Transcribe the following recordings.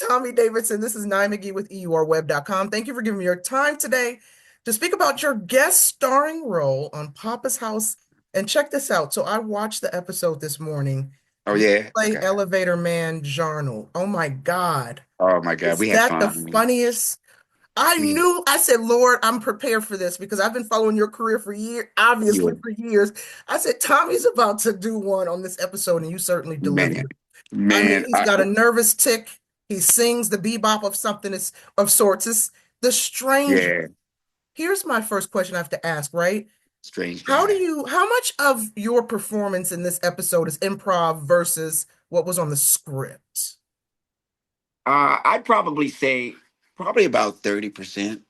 Tommy Davidson. This is Nye McGee with EURWeb.com. Thank you for giving me your time today to speak about your guest starring role on Papa's House. And check this out. So I watched the episode this morning. Oh You yeah. play Okay. Elevator Man Jarnal. Oh my God. Oh my God, Is we had that the fun. funniest? I We knew, I said, Lord, I'm prepared for this because I've been following your career for years, obviously yeah, for years. I said, Tommy's about to do one on this episode, and you certainly man, delivered. I mean, man. he's got a nervous tick. He sings the bebop of something of sorts. It's the stranger. Yeah, Here's my first question I have to ask, right? strange guy. How much of your performance in this episode is improv versus what was on the script? I'd probably say probably about 30%.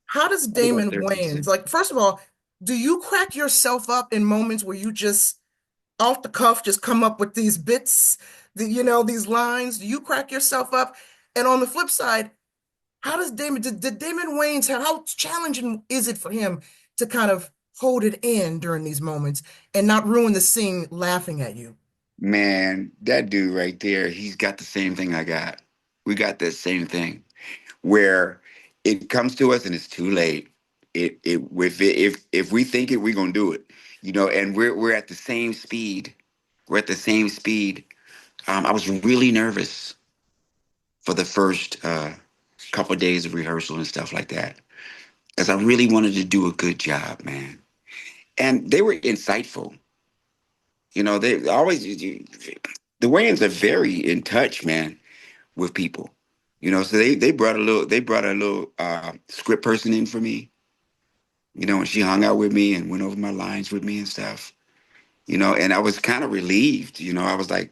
How does Probably about Damon Wayans, 30%. like, first of all, do you crack yourself up in moments where you just off the cuff just come up with these bits, these lines? Do you crack yourself up? And on the flip side, how does did Damon Wayans have, how challenging is it for him to kind of hold it in during these moments and not ruin the scene laughing at you? Man, that dude right there, he's got the same thing I got. We got that same thing where it comes to us and it's too late. If we think it, we're gonna do it. And we're at the same speed. We're at the same speed. I was really nervous for the first couple of days of rehearsal and stuff like that, because I really wanted to do a good job, man. And they were insightful. They always the Wayans are very in touch, man, with people. So they brought a little script person in for me. And she hung out with me and went over my lines with me and stuff. And I was kind of relieved. I was like,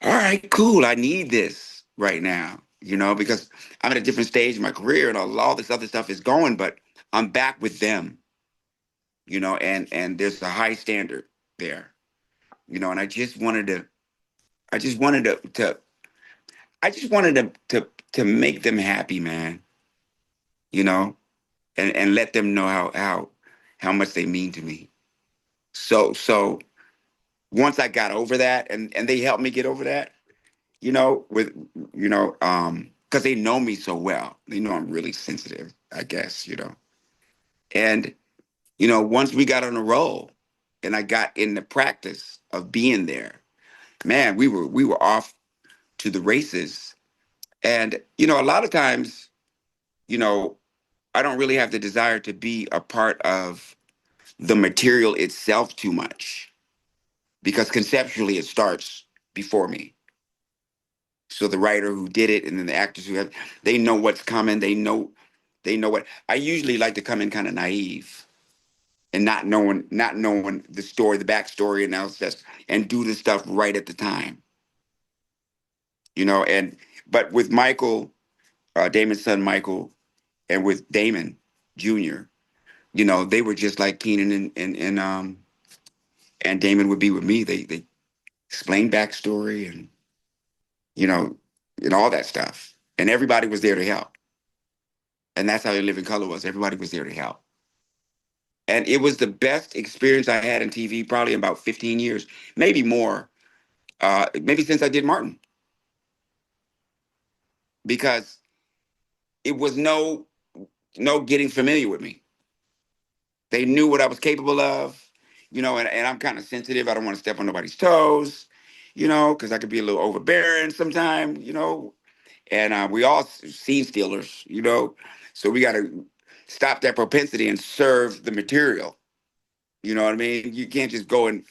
all right, cool. I need this right now, because I'm at a different stage in my career and all this other stuff is going, but I'm back with them, and there's a high standard there, and I just wanted I just wanted to make them happy, man, you know, and let them know how much they mean to me. So once I got over that and they helped me get over that, with because they know me so well. They know I'm really sensitive, I guess. And once we got on a roll and I got in the practice of being there, man, we were off to the races. And a lot of times, you know, I don't really have the desire to be a part of the material itself too much because conceptually it starts before me. So the writer who did it and then the actors who have, they know what's coming. They know what I usually like to come in kind of naive and not knowing the story, the backstory analysis, and do the stuff right at the time. And but with Michael, Damon's son Michael, and with Damon Jr., they were just like Keenan and Damon would be with me. They explained backstory and you know and all that stuff, and everybody was there to help. And that's how In Living Color was. Everybody was there to help. And it was the best experience I had in TV probably in about 15 years, maybe more, maybe since I did Martin, because it was no getting familiar with me. They knew what I was capable of, and I'm kind of sensitive. I don't want to step on nobody's toes, because I could be a little overbearing sometimes, and we all scene stealers, so we got to stop that propensity and serve the material. You know what I mean? You can't just go and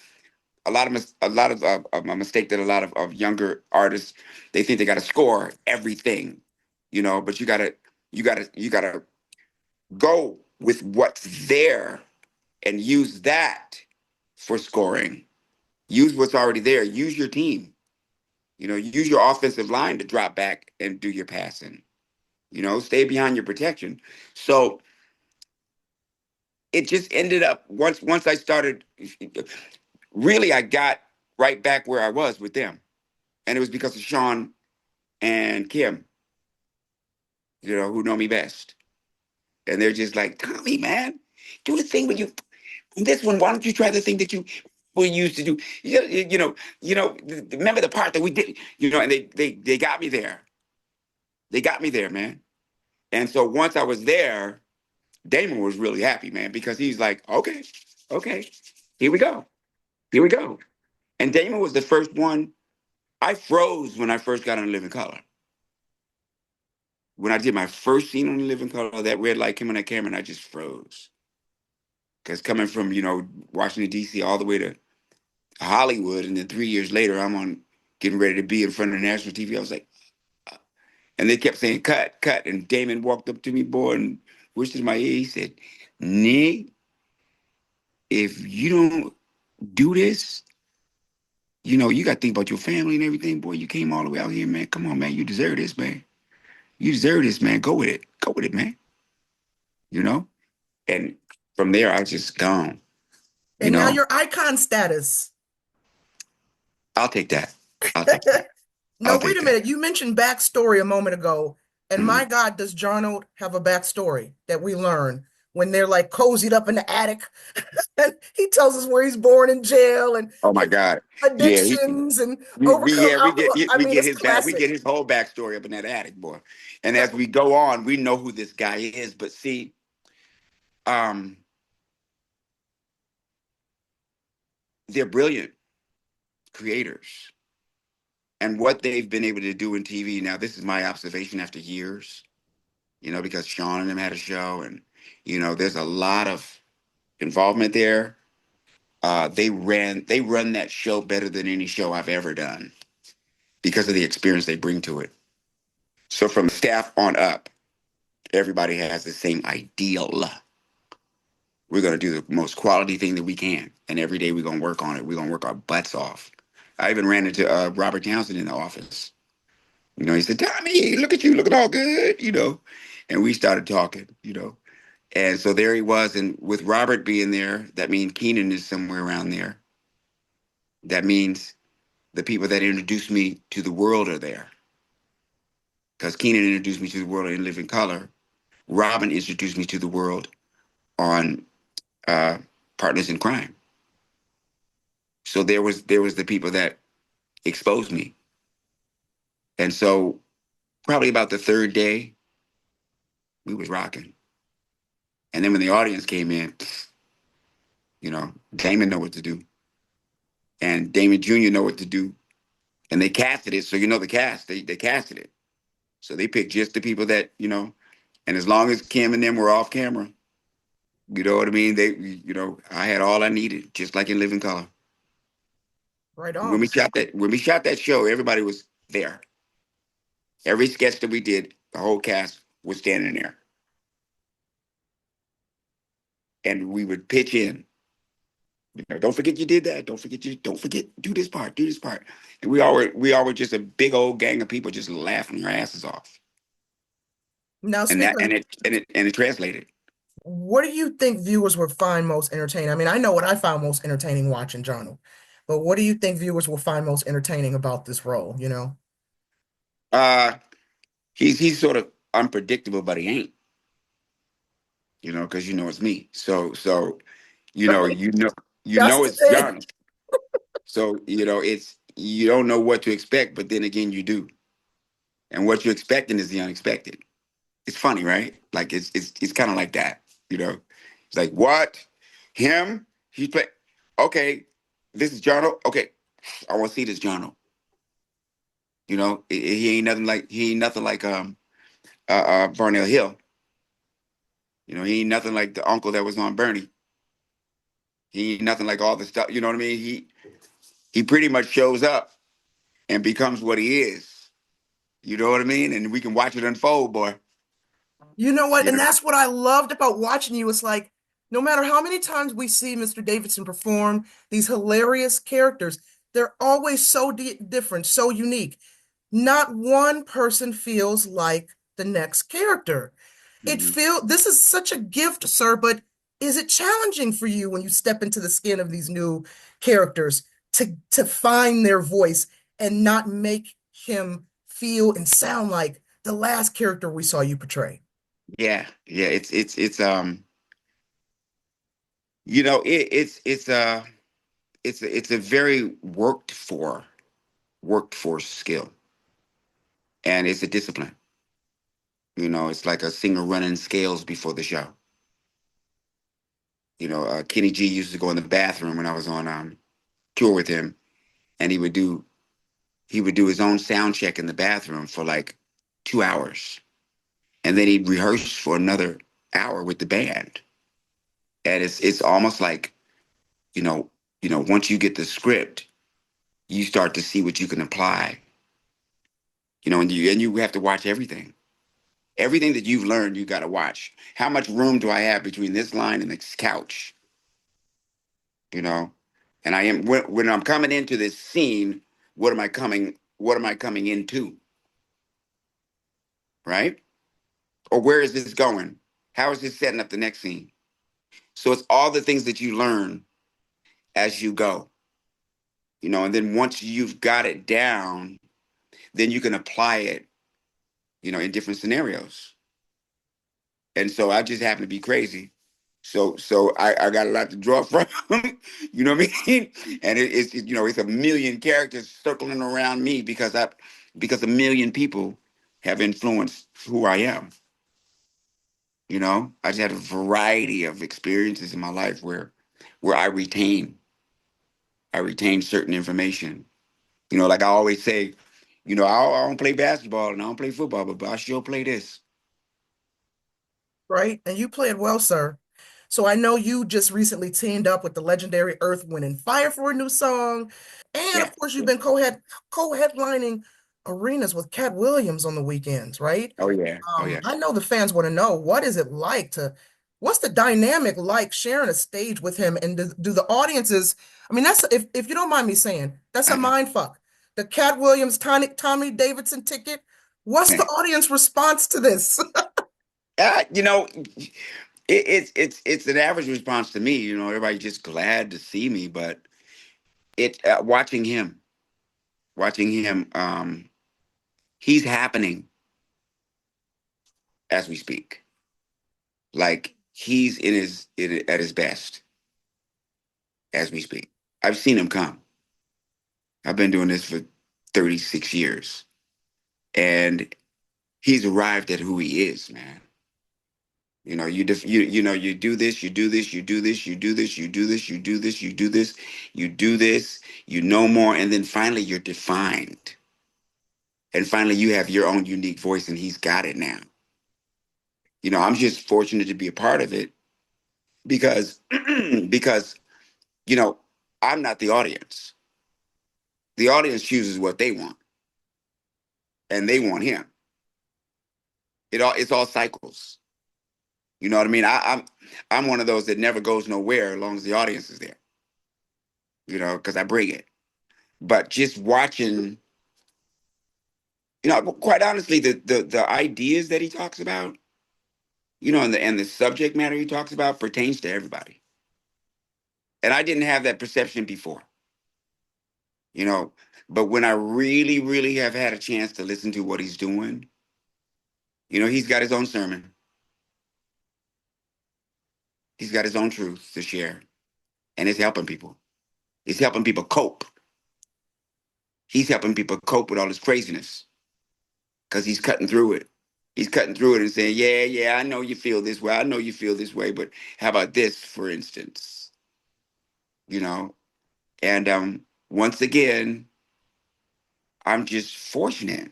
a mistake that a lot of younger artists, they think they got to score everything, but you gotta go with what's there and use that for scoring. Use what's already there. Use your team. Use your offensive line to drop back and do your passing. Stay behind your protection. So it just ended up once I started. Really, I got right back where I was with them, and it was because of Sean and Kim, who know me best, and they're just like, Tommy, man, do the thing with you. This one, why don't you try the thing that you? we used to do. Remember the part that we did, and they got me there. They got me there, man. And so once I was there, Damon was really happy, man, because he's like, okay, okay, here we go. Here we go. And Damon was the first one. I froze when I first got on Living Color. When I did my first scene on Living Color, that red light came on that camera and I just froze. Because coming from, Washington, D.C. all the way to Hollywood, and then 3 years later, I'm on getting ready to be in front of national TV. I was like, and they kept saying, cut, cut. And Damon walked up to me, boy, and whispered in my ear. He said, Nick, if you don't do this, you got to think about your family and everything. Boy, you came all the way out here, man. Come on, man. You deserve this, man. You deserve this, man. Go with it. Go with it, man. You know? And from there, I was just gone. You And now know, you're icon status. I'll take that. I'll take that. No, I'll wait take a that. minute. You mentioned backstory a moment ago. And my Mhm. God, does Jarno have a backstory that we learn when they're like cozied up in the attic? And he tells us where he's born in jail and Oh my his God. Yeah, addictions and we overcome yeah alcohol. I we mean, get it's his back. We classic. get his whole backstory up in that attic, boy. And as we go on, we know who this guy is. But see, um, they're brilliant creators, and what they've been able to do in TV. Now, this is my observation after years. Because Sean and them had a show, and there's a lot of involvement there. They run that show better than any show I've ever done because of the experience they bring to it. So from staff on up, everybody has the same ideal. We're going to do the most quality thing that we can. And every day we're going to work on it. We're going to work our butts off. I even ran into Robert Townsend in the office. He said, Tommy, look at you looking all good, And we started talking. And so there he was. And with Robert being there, that means Keenan is somewhere around there. That means the people that introduced me to the world are there. Because Keenan introduced me to the world in Living Color. Robin introduced me to the world on uh, Partners in Crime. So there was the people that exposed me. And so probably about the third day, we was rocking. And then when the audience came in, Damon know what to do. And Damon Jr. know what to do. And they casted it. So the cast, they casted it. So they picked just the people that. And as long as Kim and them were off camera, you know what I mean? I had all I needed, just like in Living Color. Right When on. we shot that show, everybody was there. Every sketch that we did, the whole cast was standing there. And we would pitch in. Don't forget you did that. Don't forget, do this part, do this part. And we all were just a big old gang of people just laughing our asses off. Now, And that speaking of, and it translated. what do you think viewers will find most entertaining? I mean, I know what I found most entertaining watching Jarno, but what do you think viewers will find most entertaining about this role, you know? Uh he's sort of unpredictable, but he ain't, because it's me. So you know, you know, That's the it's thing. John. So, it's you don't know what to expect, but then again you do. And what you're expecting is the unexpected. It's funny, right? Like it's kind of like that. It's like, what? Him? He's play okay, this is Jono. Okay, I want to see this Jono. He ain't nothing like Barnell Hill. He ain't nothing like the uncle that was on Bernie. He ain't nothing like all the stuff, you know what I mean? He pretty much shows up and becomes what he is. You know what I mean? And we can watch it unfold, boy. You know what? You And know? that's what I loved about watching you. It's like, no matter how many times we see Mr. Davidson perform these hilarious characters, they're always so different, so unique. Not one person feels like the next character. Mhm. This is such a gift, sir, but is it challenging for you when you step into the skin of these new characters to find their voice and not make him feel and sound like the last character we saw you portray? Yeah, yeah. It's it's a very worked for skill, and it's a discipline. It's like a singer running scales before the show. Kenny G used to go in the bathroom when I was on tour with him, and he would do his own sound check in the bathroom for like 2 hours, and then he'd rehearse for another hour with the band. And it's almost like you know once you get the script, you start to see what you can apply. And you have to watch everything. Everything that you've learned, you got to watch. How much room do I have between this line and this couch? You know, and I am when I'm coming into this scene. What am I coming? What am I coming into? Right? Or where is this going? How is this setting up the next scene? So it's all the things that you learn as you go. And then once you've got it down, then you can apply it. In different scenarios. And so I just happen to be crazy. So I got a lot to draw from. You know what I mean? And it's a million characters circling around me because a million people have influenced who I am. I just had a variety of experiences in my life where I retain certain information. Like I always say, I don't play basketball and I don't play football, but I sure play this. Right? And you played well, sir. So I know you just recently teamed up with the legendary Earth, Wind, and Fire for a new song. And Yeah. of course, you've been co-headlining arenas with Cat Williams on the weekends, right? Oh yeah. Oh yeah. I know the fans want to know what's the dynamic like sharing a stage with him? And do the audiences, I mean, that's if you don't mind me saying, that's a mind fuck. The Cat Williams Tommy Davidson ticket. What's the audience response to this? Uh, you know, it's an average response to me. Everybody's just glad to see me, but watching him, he's happening as we speak. Like he's at his best as we speak. I've seen him come. I've been doing this for 36 years, and he's arrived at who he is, man. You do this, you do this, you do this, you do this, you do this, you do this, you do this, you do this, you know more, and then finally you're defined. And finally you have your own unique voice and he's got it now. I'm just fortunate to be a part of it because because, you know, I'm not the audience. The audience chooses what they want and they want him. It's all cycles. You know what I mean? I'm one of those that never goes nowhere as long as the audience is there, because I bring it. But just watching, quite honestly, the ideas that he talks about, and the subject matter he talks about pertains to everybody. And I didn't have that perception before, you know. But when I really, really have had a chance to listen to what he's doing, he's got his own sermon. He's got his own truth to share, and it's helping people. He's helping people cope. He's helping people cope with all this craziness because he's cutting through it. He's cutting through it and saying, "Yeah, yeah, I know you feel this way. I know you feel this way, but how about this, for instance?" You know. And once again, I'm just fortunate.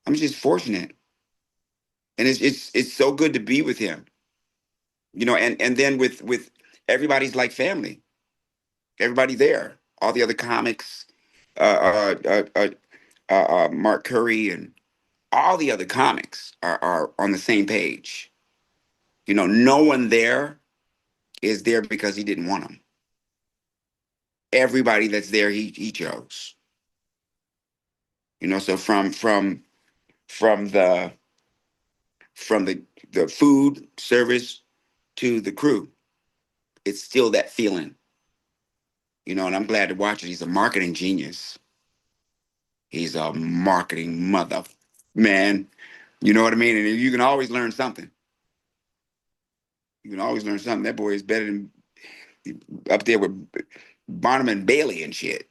I'm just fortunate, and it's so good to be with him. And then with everybody's like family. Everybody there, all the other comics, Mark Curry, and all the other comics are on the same page. No one there is there because he didn't want them. Everybody that's there, he chose. So from the from the food service to the crew, it's still that feeling. And I'm glad to watch it. He's a marketing genius. He's a marketing mother man. You know what I mean? And you can always learn something. You can always learn something. That boy is better than. up there with Barnum and Bailey and shit.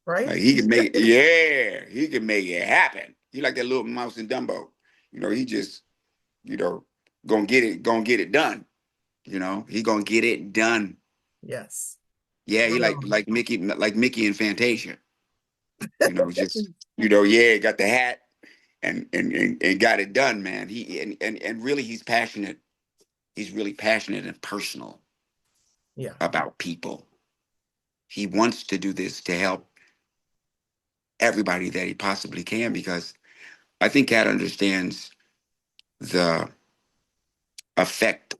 Right? Like he can make it, yeah, he can make it happen. He like that little mouse in Dumbo. He just, you know, gonna get it done. He gonna get it done. Yes. Yeah, he Right on. like Mickey and Fantasia. Just yeah, got the hat and got it done, man. And really he's passionate. He's really passionate and personal Yeah, about people. He wants to do this to help everybody that he possibly can because I think Cat understands the effect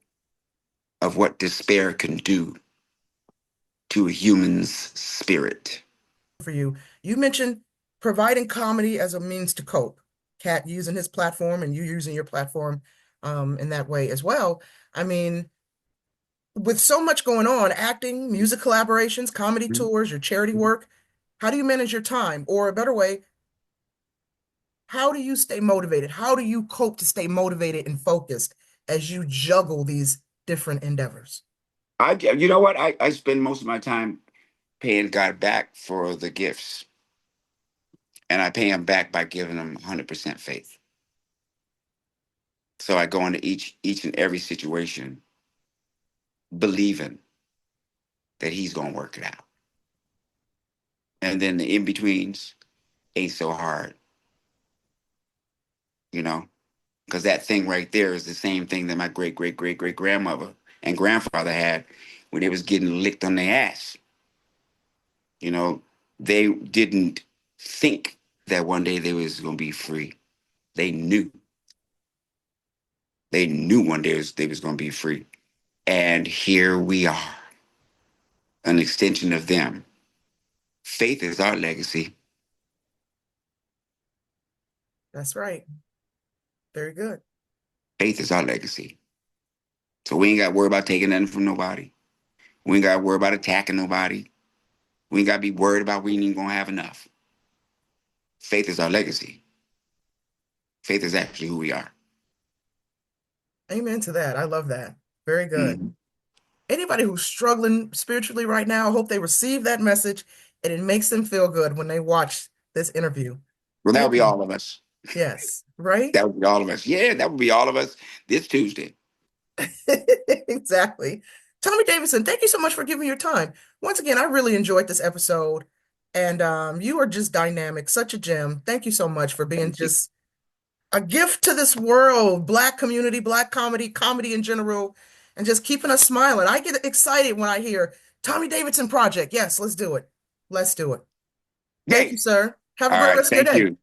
of what despair can do to a human's spirit. for you. You mentioned providing comedy as a means to cope. Cat using his platform and you using your platform in that way as well. I mean, with so much going on, acting, music collaborations, comedy tours, your charity work, how do you manage your time? Or a better way, how do you stay motivated? How do you cope to stay motivated and focused as you juggle these different endeavors? You know what? I spend most of my time paying God back for the gifts, and I pay him back by giving him 100% faith. So I go into each and every situation believing that he's gonna work it out, and then the in betweens ain't so hard, you know, because that thing right there is the same thing that my great great great great grandmother and grandfather had when they was getting licked on their ass. You know, they didn't think that one day they was gonna be free. They knew. They knew one day they was gonna be free. And here we are, an extension of them. Faith is our legacy. That's right. Very good. Faith is our legacy. So we ain't got to worry about taking nothing from nobody. We ain't got to worry about attacking nobody. We ain't got to be worried about we ain't even gonna have enough. Faith is our legacy. Faith is actually who we are. Amen to that. I love that. Very good. Mhm. Anybody who's struggling spiritually right now, I hope they receive that message and it makes them feel good when they watch this interview. Well, that would be Thank you. all of us. Yes, right? That would be all of us. Yeah, that would be all of us this Tuesday. Exactly. Tommy Davidson, thank you so much for giving your time. Once again, I really enjoyed this episode. And you are just dynamic, such a gem. Thank you so much for being Thank you. just a gift to this world, Black community, Black comedy, comedy in general, and just keeping us smiling. I get excited when I hear Tommy Davidson Project. Yes, let's do it. Let's do it. Thank you, Okay. sir. Have a All great right. rest of your Thank day. you.